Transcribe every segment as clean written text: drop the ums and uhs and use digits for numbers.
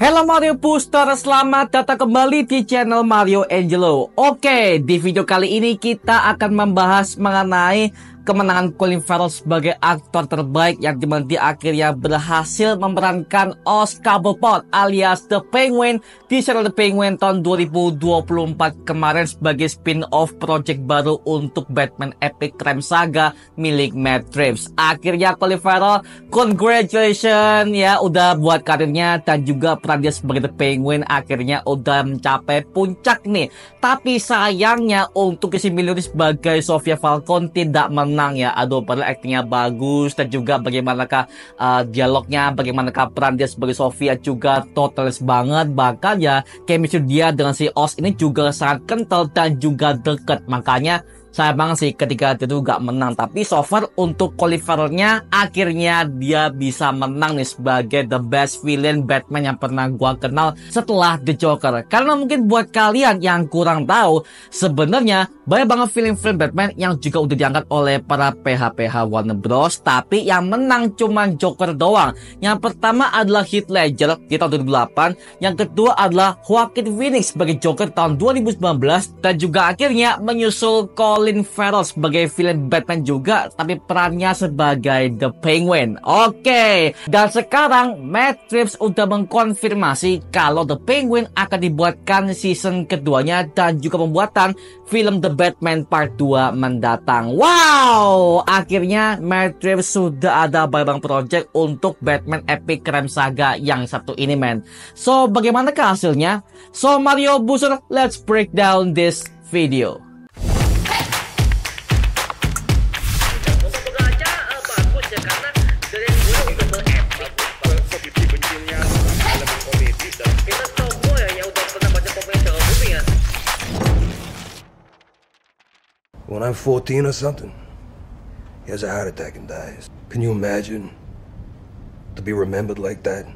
Halo Mario Booster, selamat datang kembali di channel Mario Angelo. Oke, di video kali ini kita akan membahas mengenai kemenangan Colin Farrell sebagai aktor terbaik yang dimana dia akhirnya berhasil memerankan Oscar Bopot alias The Penguin di serial The Penguin tahun 2024 kemarin sebagai spin-off project baru untuk Batman Epic Crime Saga milik Matt Reeves. Akhirnya Colin Farrell, congratulations ya, udah buat karirnya dan juga peran dia sebagai The Penguin akhirnya udah mencapai puncak nih. Tapi sayangnya untuk si Milionis sebagai Sofia Falcone tidak menang ya. Aduh, padahal aktingnya bagus dan juga bagaimanakah dialognya, bagaimanakah peran dia sebagai Sofia juga totalis banget. Bahkan ya chemistry dia dengan si Oz ini juga sangat kental dan juga deket. Makanya saya banget sih ketika itu gak menang. Tapi so far untuk Colin Farrell-nya akhirnya dia bisa menang nih sebagai the best villain Batman yang pernah gua kenal setelah The Joker. Karena mungkin buat kalian yang kurang tahu, sebenarnya banyak banget film-film Batman yang juga udah diangkat oleh para PH-PH Warner Bros. Tapi yang menang cuma Joker doang. Yang pertama adalah Heath Ledger di tahun 2008. Yang kedua adalah Joaquin Phoenix sebagai Joker tahun 2019. Dan juga akhirnya menyusul Colin Farrell sebagai villain Batman juga, tapi perannya sebagai The Penguin. Oke, dan sekarang Matt Reeves udah mengkonfirmasi kalau The Penguin akan dibuatkan season keduanya dan juga pembuatan film The Batman Part 2 mendatang. Wow, akhirnya Matt Reeves sudah ada barang project untuk Batman Epic Crime Saga yang satu ini, men. So, bagaimanakah hasilnya? So, Mario Booster, let's break down this video. When I'm 14 or something, he has a heart attack and dies. Can you imagine to be remembered like that?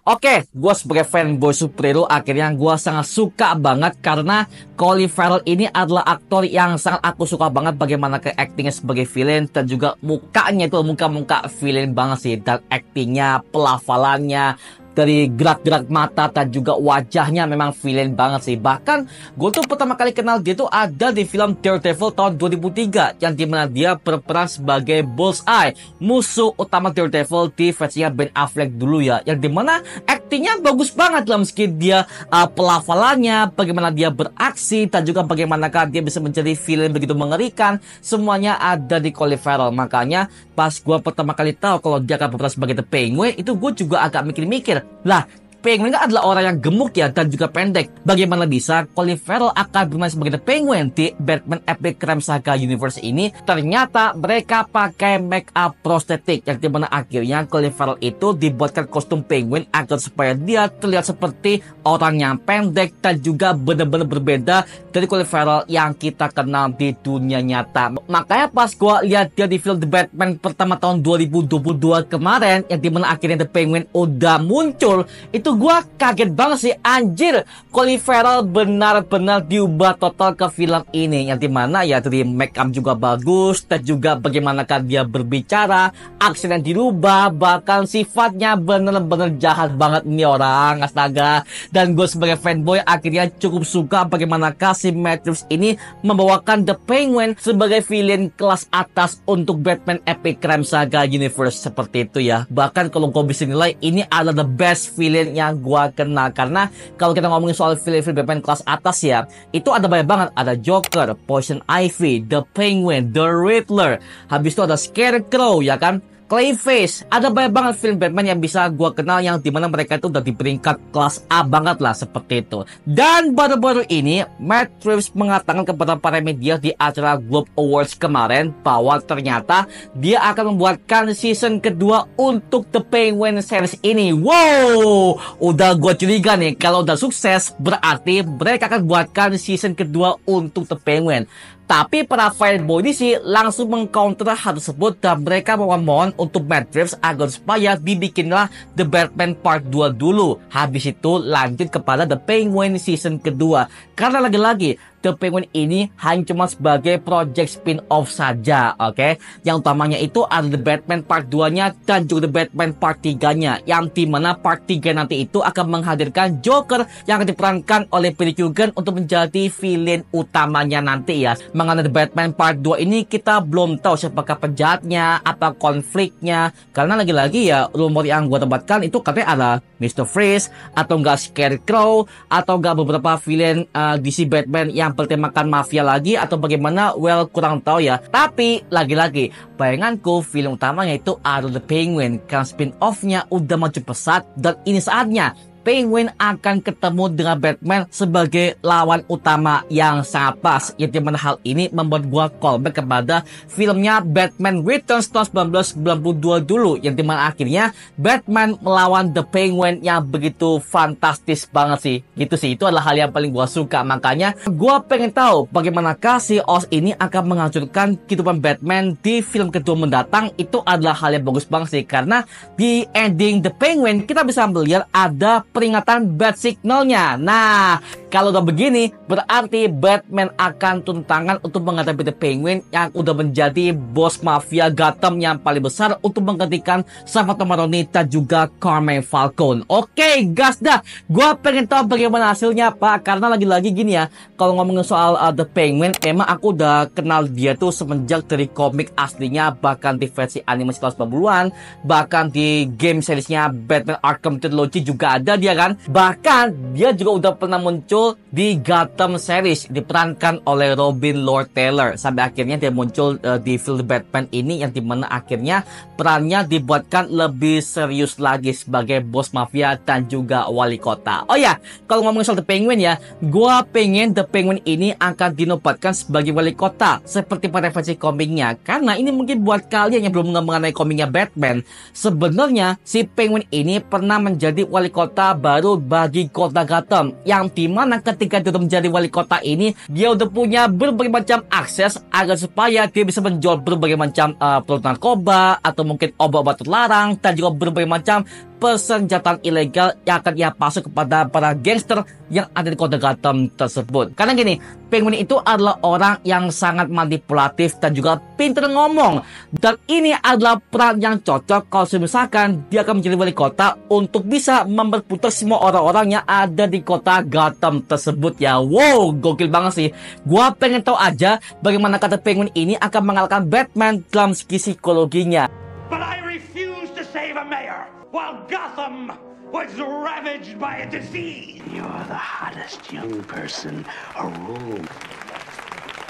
Oke, gue sebagai fanboy superhero akhirnya gue sangat suka banget karena Colin Farrell ini adalah aktor yang sangat aku suka banget bagaimana ke actingnya sebagai villain dan juga mukanya itu muka villain banget sih, dan actingnya, pelafalannya, dari gerak-gerak mata dan juga wajahnya memang villain banget sih. Bahkan gue tuh pertama kali kenal dia tuh ada di film Daredevil tahun 2003 yang dimana dia berperan sebagai Bullseye, musuh utama Daredevil di versinya Ben Affleck dulu ya, yang dimana aktingnya bagus banget lah, meski dia pelafalannya, bagaimana dia beraksi dan juga bagaimanakah dia bisa menjadi villain begitu mengerikan, semuanya ada di Colin Farrell. Makanya pas gue pertama kali tahu kalau dia akan berperan sebagai The Penguin, itu gue juga agak mikir-mikir, lah Penguin kan adalah orang yang gemuk ya dan juga pendek. Bagaimana bisa Colin Farrell akan bermain sebagai The Penguin di Batman Epic Crime Saga Universe ini? Ternyata mereka pakai make up prostetik yang dimana akhirnya Colin Farrell itu dibuatkan kostum Penguin agar supaya dia terlihat seperti orang yang pendek dan juga benar-benar berbeda dari Colin Farrell yang kita kenal di dunia nyata. Makanya pas gua lihat dia di film The Batman pertama tahun 2022 kemarin yang dimana akhirnya The Penguin udah muncul, itu gua kaget banget sih, anjir, Colin Farrell benar-benar diubah total ke film ini, yang dimana ya dari make up juga bagus dan juga bagaimanakah dia berbicara, aksen yang dirubah, bahkan sifatnya benar-benar jahat banget nih orang, astaga. Dan gue sebagai fanboy akhirnya cukup suka bagaimanakah si Matt Reeves ini membawakan The Penguin sebagai villain kelas atas untuk Batman Epic Crime Saga Universe seperti itu ya. Bahkan kalau gue bisa nilai ini adalah the best villain yang gua kenal, karena kalau kita ngomongin soal film-film Batman kelas atas ya, itu ada banyak banget, ada Joker, Poison Ivy, The Penguin, The Riddler, habis itu ada Scarecrow ya kan, Clayface, ada banyak banget film Batman yang bisa gua kenal yang dimana mereka itu udah di peringkat kelas A banget lah seperti itu. Dan baru-baru ini Matt Reeves mengatakan kepada para media di acara Globe Awards kemarin bahwa ternyata dia akan membuatkan season kedua untuk The Penguin series ini. Wow, udah gua curiga nih, kalau udah sukses berarti mereka akan buatkan season kedua untuk The Penguin. Tapi para fanboy ini sih langsung mengcounter hal tersebut dan mereka memohon untuk Matt Reeves agar supaya dibikinlah The Batman Part 2 dulu. Habis itu lanjut kepada The Penguin season kedua. Karena lagi-lagi The Penguin ini hanya cuma sebagai project spin-off saja, oke? Yang utamanya itu ada The Batman Part 2-nya dan juga The Batman Part 3-nya, yang dimana Part 3 nanti itu akan menghadirkan Joker yang akan diperankan oleh Barry Keoghan untuk menjadi villain utamanya nanti ya. Mengenai The Batman Part 2 ini kita belum tahu siapakah penjahatnya, apa konfliknya, karena lagi-lagi ya rumor yang gue tempatkan itu katanya ada Mr. Freeze atau enggak Scarecrow atau enggak beberapa villain DC Batman yang bertemakan mafia lagi atau bagaimana, well kurang tahu ya. Tapi lagi-lagi bayanganku film utamanya itu ada The Penguin karena spin-off-nya udah maju pesat dan ini saatnya Penguin akan ketemu dengan Batman sebagai lawan utama yang sangat pas. Yang dimana hal ini membuat gua callback kepada filmnya Batman Returns tahun 1992 dulu, yang dimana akhirnya Batman melawan The Penguin yang begitu fantastis banget sih. Gitu sih, itu adalah hal yang paling gua suka. Makanya gua pengen tahu bagaimanakah si Oz ini akan menghancurkan kehidupan Batman di film kedua mendatang. Itu adalah hal yang bagus banget sih, karena di ending The Penguin kita bisa melihat ada peringatan bat signalnya. Nah, kalau udah begini, berarti Batman akan turun tangan untuk menghadapi The Penguin yang udah menjadi bos mafia Gotham yang paling besar untuk menggantikan Salvatore Maroni dan juga Carmine Falcone. Oke, gas dah. Gua pengen tahu bagaimana hasilnya, Pak. Karena lagi-lagi gini ya, kalau ngomongin soal The Penguin, emang aku udah kenal dia tuh semenjak dari komik aslinya, bahkan di versi animasi tahun 90-an, bahkan di game seriesnya Batman Arkham Trilogy juga ada dia kan. Bahkan dia juga udah pernah muncul di Gotham series diperankan oleh Robin Lord Taylor, sampai akhirnya dia muncul di film Batman ini, yang dimana akhirnya perannya dibuatkan lebih serius lagi sebagai bos mafia dan juga wali kota. Oh ya, kalau ngomongin soal The Penguin ya, gua pengen The Penguin ini akan dinobatkan sebagai wali kota seperti pada versi komiknya, karena ini mungkin buat kalian yang belum mengenai komiknya Batman, sebenarnya si Penguin ini pernah menjadi wali kota baru bagi kota Gotham, yang dimana ketika dia menjadi wali kota ini, dia udah punya berbagai macam akses agar supaya dia bisa menjual berbagai macam produk narkoba atau mungkin obat-obat terlarang dan juga berbagai macam persenjataan ilegal yang akan ia pasok kepada para gangster yang ada di kota Gotham tersebut. Karena gini, Penguin itu adalah orang yang sangat manipulatif dan juga pintar ngomong, dan ini adalah peran yang cocok kalau misalkan dia akan menjadi wali kota untuk bisa memperputar semua orang-orang yang ada di kota Gotham tersebut ya. Wow, gokil banget sih. Gua pengen tahu aja bagaimana kata Penguin ini akan mengalahkan Batman dalam segi psikologinya. But I refuse to save a mayor while Gotham was ravaged by a disease. You're the hottest young person around.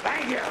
Thank you.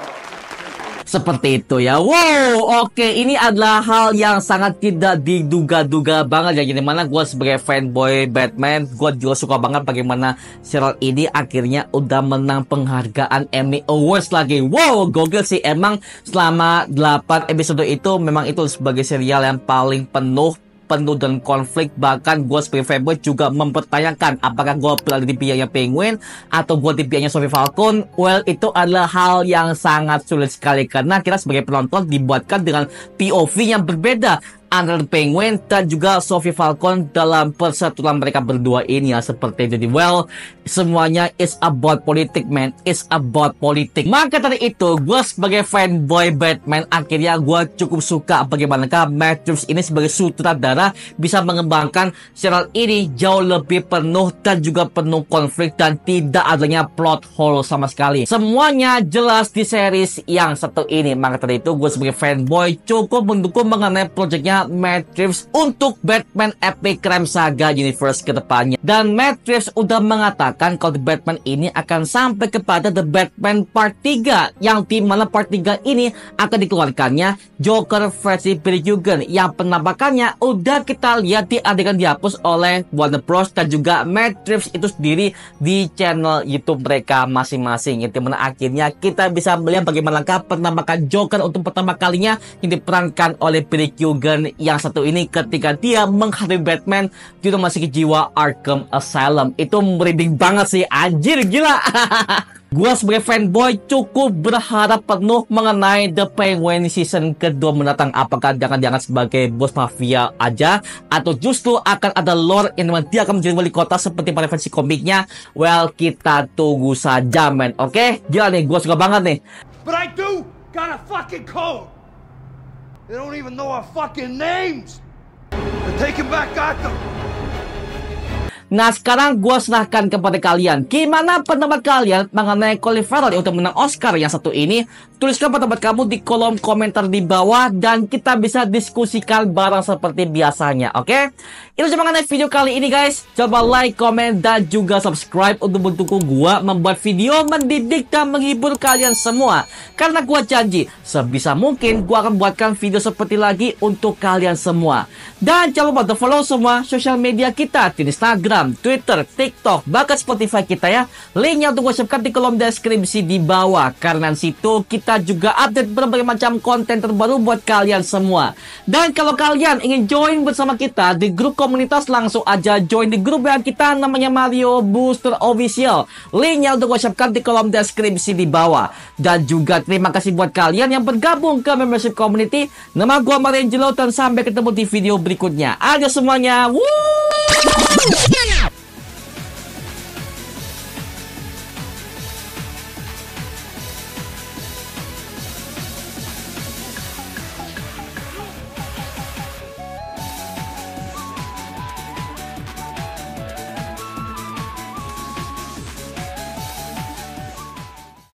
Seperti itu ya. Wow, oke, ini adalah hal yang sangat tidak diduga-duga banget ya. Gimana gue sebagai fanboy Batman, gue juga suka banget bagaimana serial ini akhirnya udah menang penghargaan Emmy Awards lagi. Wow, gokil sih. Emang selama 8 episode itu memang itu sebagai serial yang paling penuh dan konflik. Bahkan gue sebagai fanboy juga mempertanyakan apakah gue berada di pihaknya Penguin atau gue di pihaknya Sophie Falcone. Well, itu adalah hal yang sangat sulit sekali karena kita sebagai penonton dibuatkan dengan POV yang berbeda antara Penguin dan juga Sophie Falcone dalam persatuan mereka berdua ini ya, seperti itu. Jadi well, semuanya is about politik, man. It's about politik. Maka dari itu, gue sebagai fanboy Batman akhirnya gue cukup suka bagaimanakah Matt Reeves ini sebagai sutradara bisa mengembangkan serial ini jauh lebih penuh dan juga penuh konflik dan tidak adanya plot hole sama sekali. Semuanya jelas di series yang satu ini. Maka dari itu, gue sebagai fanboy cukup mendukung mengenai proyeknya Matt Reeves untuk Batman Epic Crime Saga Universe ke depannya. Dan Matt Reeves udah mengatakan kalau The Batman ini akan sampai kepada The Batman Part 3, yang dimana Part 3 ini akan dikeluarkannya Joker versi Barry Keoghan yang penampakannya udah kita lihat di adegan dihapus oleh Warner Bros dan juga Matt Reeves itu sendiri di channel YouTube mereka masing-masing, yang dimana akhirnya kita bisa melihat bagaimanakah penampakan Joker untuk pertama kalinya yang diperankan oleh Barry Keoghan yang satu ini ketika dia menghadapi Batman di rumah sakit jiwa Arkham Asylum. Itu merinding banget sih, anjir, gila. Gua sebagai fanboy cukup berharap penuh mengenai The Penguin season kedua mendatang. Apakah jangan-jangan sebagai bos mafia aja, atau justru akan ada lore yang memang dia akan menjadi wali kota seperti pada versi komiknya? Well, kita tunggu saja, men. Oke? Gila nih, gua suka banget nih. But I do got a fucking code. They don't even know our fucking names. They're taking back Gotham. Nah, sekarang gue serahkan kepada kalian. Gimana pendapat kalian mengenai Colin Farrell yang untuk menang Oscar yang satu ini? Tuliskan pendapat kamu di kolom komentar di bawah dan kita bisa diskusikan bareng seperti biasanya, oke? Itu cuma mengenai video kali ini, guys. Coba like, komen, dan juga subscribe untuk mendukung gue membuat video mendidik dan menghibur kalian semua. Karena gue janji, sebisa mungkin gue akan buatkan video seperti lagi untuk kalian semua. Dan jangan lupa follow semua sosial media kita di Instagram, Twitter, TikTok, bahkan Spotify kita ya. Linknya untuk gue siapkan di kolom deskripsi di bawah. Karena di situ kita juga update berbagai macam konten terbaru buat kalian semua. Dan kalau kalian ingin join bersama kita di grup komunitas, langsung aja join di grup yang kita namanya Mario Booster Official. Linknya untuk gue siapkan di kolom deskripsi di bawah. Dan juga terima kasih buat kalian yang bergabung ke membership community. Nama gue Mariangelo dan sampai ketemu di video berikutnya. Ayo semuanya. Woo!